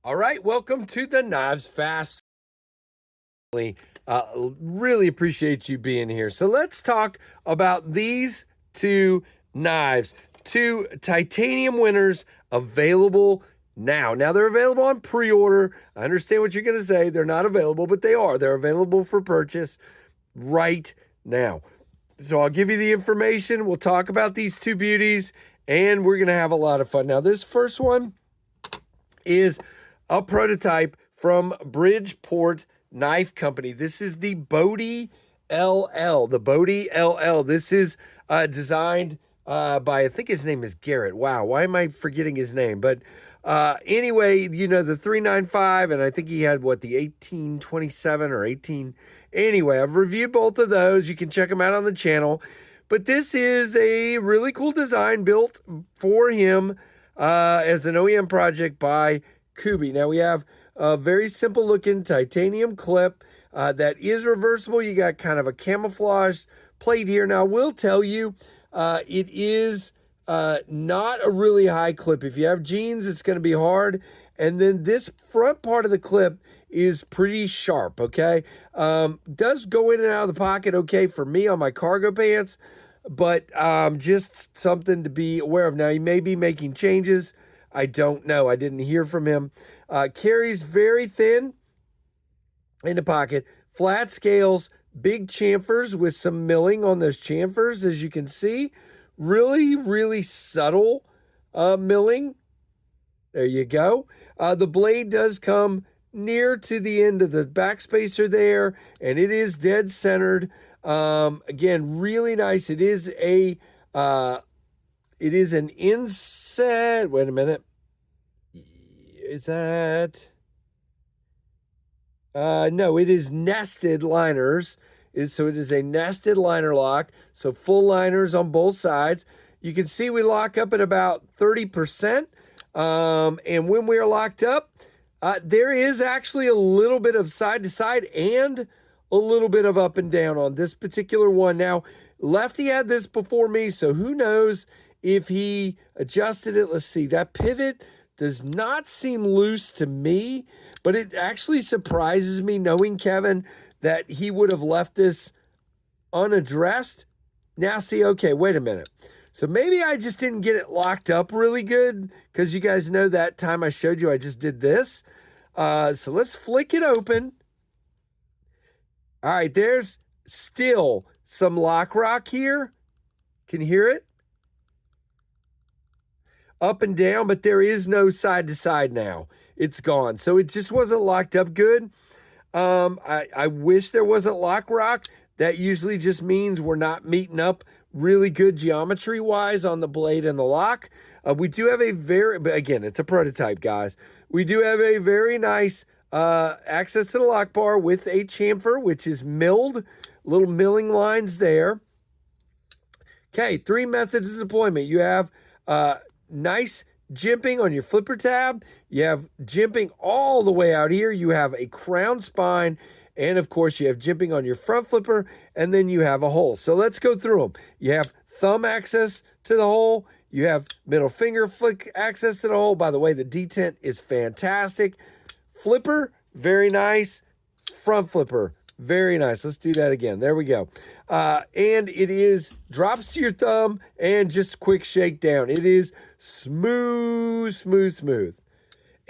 All right, welcome to the Knives Fast. Really appreciate you being here. So let's talk about these two knives, two titanium winners available now. Now they're available on pre-order. I understand what you're going to say. They're not available, but they are. They're available for purchase right now. So I'll give you the information. We'll talk about these two beauties, and we're going to have a lot of fun. Now this first one is a prototype from Bridgeport Knife Company. This is the Bod LL, the Bod LL. This is designed by, I think his name is Garrett. Wow, why am I forgetting his name? But anyway, you know, the 395, and I think he had, what, the 1827 or 18. Anyway, I've reviewed both of those. You can check them out on the channel. But this is a really cool design built for him as an OEM project by Kubi. Now we have a very simple looking titanium clip that is reversible. You got kind of a camouflaged plate here. Now I will tell you, it is not a really high clip. If you have jeans, it's going to be hard. And then this front part of the clip is pretty sharp, okay? Does go in and out of the pocket okay for me on my cargo pants, but just something to be aware of. Now, he may be making changes. I don't know. I didn't hear from him. Carries very thin in the pocket. Flat scales, big chamfers with some milling on those chamfers, as you can see. Really, really subtle milling. There you go. The blade does come near to the end of the backspacer there, and it is dead centered. Again, really nice. It is an inset. Wait a minute. Is that? No, it is nested liners. So it is a nested liner lock. So full liners on both sides. You can see we lock up at about 30%. And when we are locked up, there is actually a little bit of side to side and a little bit of up and down on this particular one. Now, Lefty had this before me, so who knows if he adjusted it. Let's see. That pivot does not seem loose to me, but it actually surprises me knowing Kevin that he would have left this unaddressed. Now, see, okay, wait a minute. So maybe I just didn't get it locked up really good because you guys know that time I showed you I just did this. So let's flick it open. All right, there's still some lock rock here. Can you hear it? Up and down, but there is no side to side now. It's gone. So it just wasn't locked up good. I wish there wasn't lock rock. That usually just means we're not meeting up really good geometry wise on the blade and the lock. We do have a but again, it's a prototype, guys. We do have a very nice access to the lock bar with a chamfer, which is milled, little milling lines there. Okay, 3 methods of deployment. You have nice jimping on your flipper tab. You have jimping all the way out here. You have a crown spine. And of course, you have jimping on your front flipper, and then you have a hole. So let's go through them. You have thumb access to the hole. You have middle finger flick access to the hole. By the way, the detent is fantastic. Flipper, very nice. Front flipper, very nice. Let's do that again. There we go. And it is drops to your thumb and just quick shake down. It is smooth, smooth, smooth.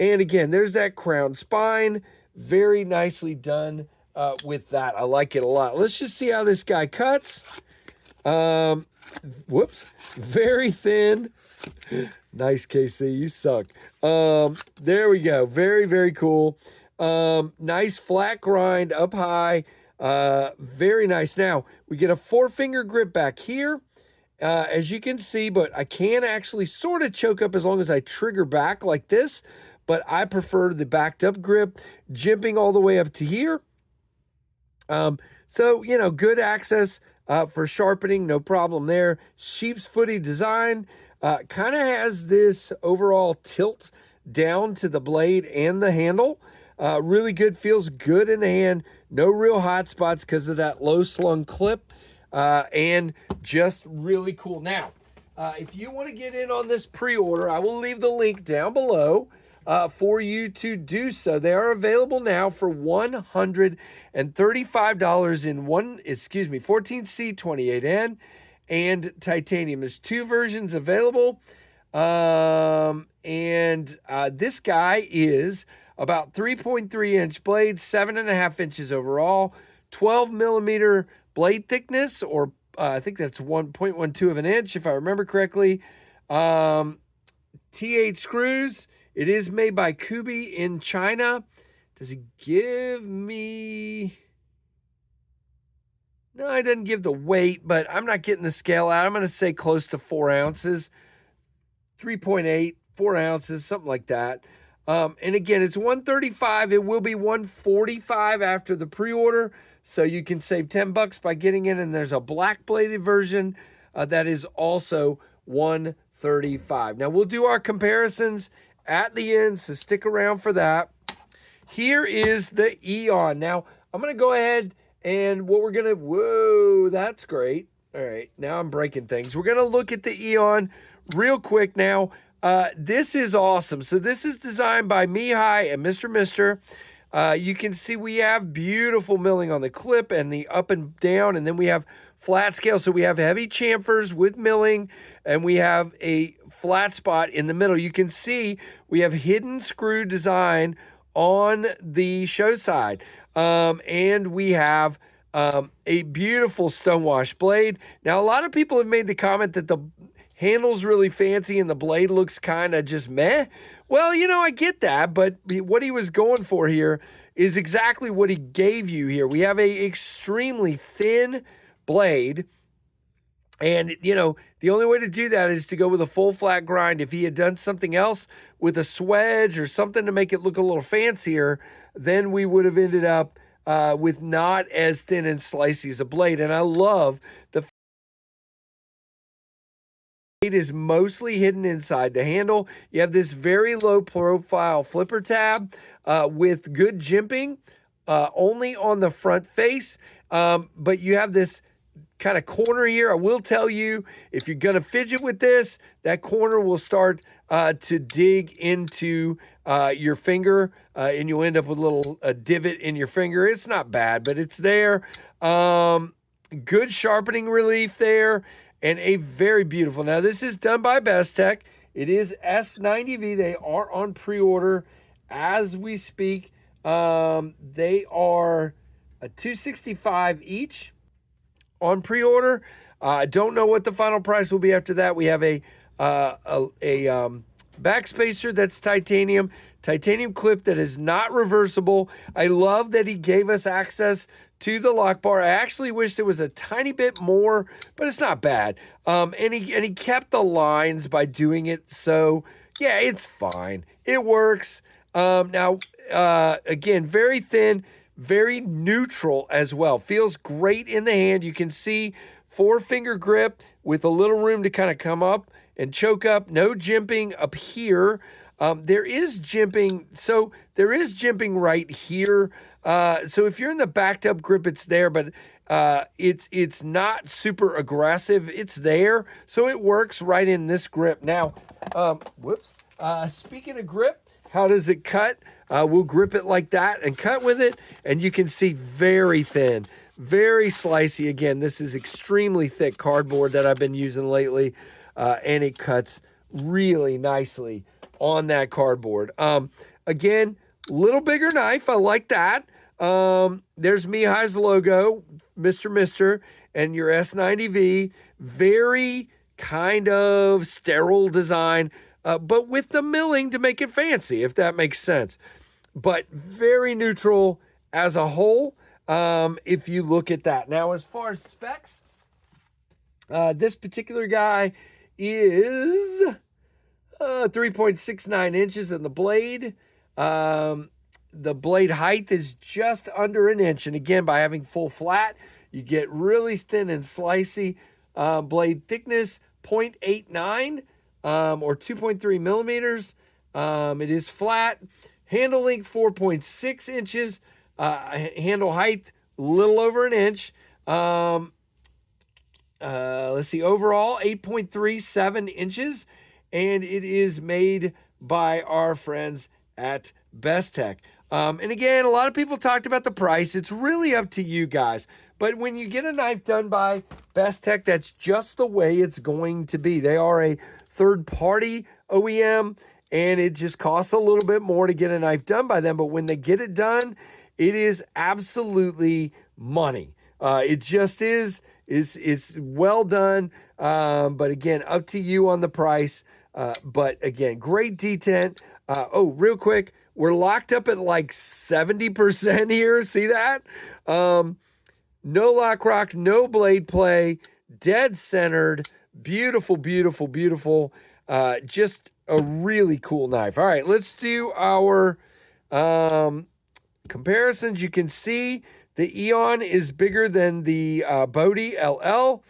And again, there's that crown spine. Very nicely done with that. I like it a lot. Let's just see how this guy cuts. Whoops. Very thin. Nice, KC. You suck. There we go. Very, very cool. Nice flat grind up high. Very nice. Now, we get a 4-finger grip back here. As you can see, but I can actually sort of choke up as long as I trigger back like this. But I prefer the backed up grip, jimping all the way up to here. So, you know, good access for sharpening, no problem there. Sheep's footy design kind of has this overall tilt down to the blade and the handle. Really good, feels good in the hand. No real hot spots because of that low slung clip. And just really cool. Now, if you want to get in on this pre-order, I will leave the link down below. for you to do so. They are available now for $135 in 14C 28N and titanium. There's 2 versions available. This guy is about 3.3 inch blade, 7.5 inches overall, 12 millimeter blade thickness, or I think that's 1.12 of an inch, if I remember correctly. T8 screws. It is made by Kubi in China. Does he give me... No, it doesn't give the weight, but I'm not getting the scale out. I'm going to say close to 4 ounces. 3.8, 4 ounces, something like that. And again, it's $135. It will be $145 after the pre-order. So you can save $10 by getting it. And there's a black bladed version that is also $135. Now we'll do our comparisons at the end, so stick around for that. Here is the Aeon. Now I'm going to go ahead and whoa, that's great. All right, now I'm breaking things. We're going to look at the Aeon real quick now. This is awesome. So this is designed by Mihai and Mr. Mister. You can see we have beautiful milling on the clip and the up and down, and then we have flat scale. So we have heavy chamfers with milling, and we have a flat spot in the middle. You can see we have hidden screw design on the show side. And we have a beautiful stonewash blade. Now, a lot of people have made the comment that the handle's really fancy and the blade looks kind of just meh. Well, you know, I get that, but what he was going for here is exactly what he gave you here. We have a extremely thin blade, and, you know, the only way to do that is to go with a full flat grind. If he had done something else with a swedge or something to make it look a little fancier, then we would have ended up with not as thin and slicey as a blade. And I love the blade is mostly hidden inside the handle. You have this very low profile flipper tab with good jimping only on the front face. But you have this kind of corner here. I will tell you, if you're going to fidget with this, that corner will start to dig into your finger, and you'll end up with a little divot in your finger. It's not bad, but it's there. Good sharpening relief there, and a very beautiful. Now, this is done by Bestech. It is S90V. They are on pre-order as we speak. They are $265 each on pre-order. I don't know what the final price will be after that. We have a backspacer that's titanium clip that is not reversible. I love that he gave us access to the lock bar. I actually wish there was a tiny bit more, but it's not bad. And he kept the lines by doing it. So yeah, it's fine. It works. Now, again, very thin, very neutral as well. Feels great in the hand. You can see 4-finger grip with a little room to kind of come up and choke up. No jimping up here. There is jimping. So there is jimping right here. So if you're in the backed up grip, it's there, but it's not super aggressive. It's there. So it works right in this grip. Now, speaking of grip, how does it cut? We'll grip it like that and cut with it. And you can see very thin, very slicey. Again, this is extremely thick cardboard that I've been using lately. And it cuts really nicely on that cardboard. Again, little bigger knife. I like that. There's Mihai's logo, Mr. Mister, and your S90V. Very kind of sterile design, but with the milling to make it fancy, if that makes sense. But very neutral as a whole, if you look at that. Now, as far as specs, this particular guy is 3.69 inches in the blade. The blade height is just under an inch. And again, by having full flat, you get really thin and slicey. Blade thickness, 0.89 or 2.3 millimeters. It is flat. Handle length, 4.6 inches. Handle height, a little over an inch. Let's see, overall 8.37 inches, and it is made by our friends at Bestech. And again, a lot of people talked about the price. It's really up to you guys. But when you get a knife done by Bestech, that's just the way it's going to be. They are a third-party OEM, and it just costs a little bit more to get a knife done by them. But when they get it done, it is absolutely money. It just is well done. But again, up to you on the price. But again, great detent. Real quick, we're locked up at like 70% here. See that? No lock rock, no blade play, dead centered, beautiful, beautiful, beautiful. Just a really cool knife. All right, let's do our comparisons. You can see the Aeon is bigger than the Bod LL.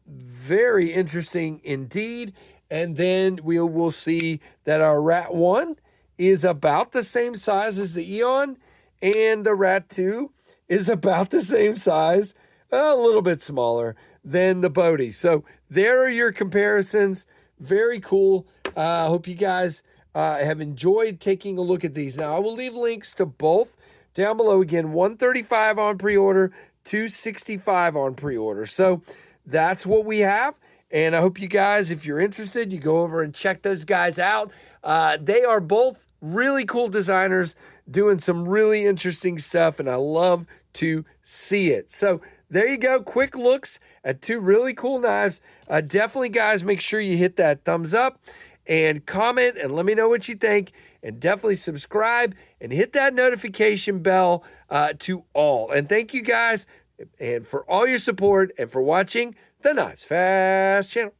Very interesting indeed. And then we will see that our Rat 1 is about the same size as the Aeon, and the Rat 2 is about the same size, a little bit smaller than the Bod. So there are your comparisons. Very cool. I hope you guys have enjoyed taking a look at these. Now, I will leave links to both down below. Again, $135 on pre-order, $265 on pre-order. So that's what we have. And I hope you guys, if you're interested, you go over and check those guys out. They are both really cool designers doing some really interesting stuff, and I love to see it. So there you go. Quick looks at two really cool knives. Definitely, guys, make sure you hit that thumbs up and comment and let me know what you think. And definitely subscribe and hit that notification bell to all. And thank you guys and for all your support and for watching the Knives Fast channel.